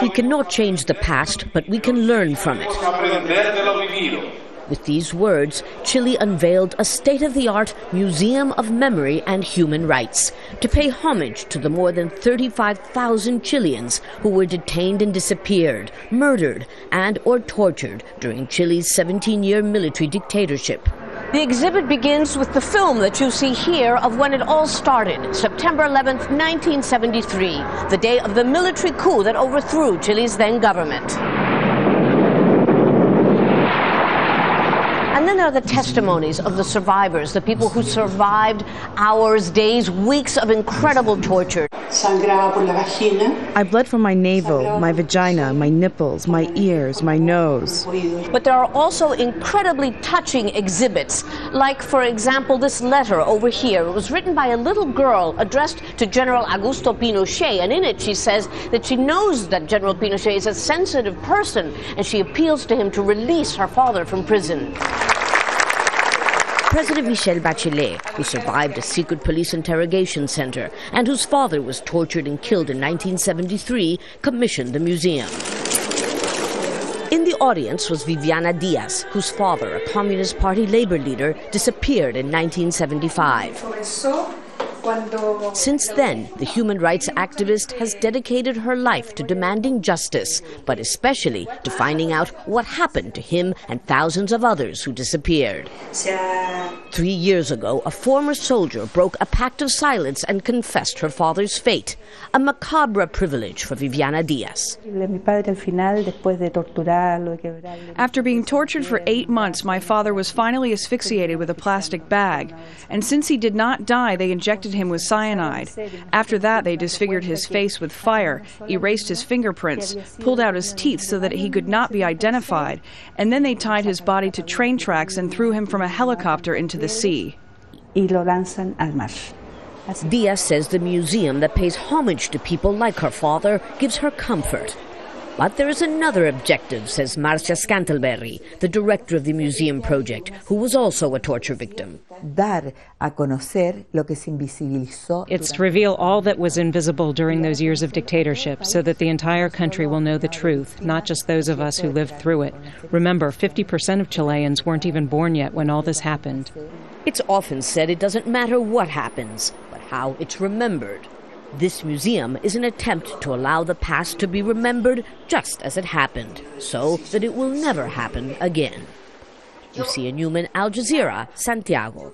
We cannot change the past, but we can learn from it. With these words, Chile unveiled a state-of-the-art Museum of Memory and Human Rights to pay homage to the more than 35,000 Chileans who were detained and disappeared, murdered, and or tortured during Chile's 17-year military dictatorship. The exhibit begins with the film that you see here of when it all started, September 11th, 1973, the day of the military coup that overthrew Chile's then government. And then there are the testimonies of the survivors, the people who survived hours, days, weeks of incredible torture. I bled from my navel, my vagina, my nipples, my ears, my nose. But there are also incredibly touching exhibits, like, for example, this letter over here. It was written by a little girl addressed to General Augusto Pinochet, and in it she says that she knows that General Pinochet is a sensitive person, and she appeals to him to release her father from prison. President Michelle Bachelet, who survived a secret police interrogation center and whose father was tortured and killed in 1973, commissioned the museum. In the audience was VIVIANA DIAZ, whose father, a Communist Party labor leader, disappeared in 1975. Since then, the human rights activist has dedicated her life to demanding justice, but especially to finding out what happened to him and thousands of others who disappeared. 3 years ago, a former soldier broke a pact of silence and confessed her father's fate, a macabre privilege for VIVIANA DIAZ. After being tortured for 8 months, my father was finally asphyxiated with a plastic bag. And since he did not die, they injected him with cyanide. After that, they disfigured his face with fire, erased his fingerprints, pulled out his teeth so that he could not be identified, and then they tied his body to train tracks and threw him from a helicopter into the sea. DIAZ says the museum that pays homage to people like her father gives her comfort. But there is another objective, says MARCIA SCANTELBERRY, the director of the museum project, who was also a torture victim. It's to reveal all that was invisible during those years of dictatorship so that the entire country will know the truth, not just those of us who lived through it. Remember, 50% of Chileans weren't even born yet when all this happened. It's often said it doesn't matter what happens, but how it's remembered. This museum is an attempt to allow the past to be remembered just as it happened, so that it will never happen again. Lucia, Newman, Jazeera, Santiago.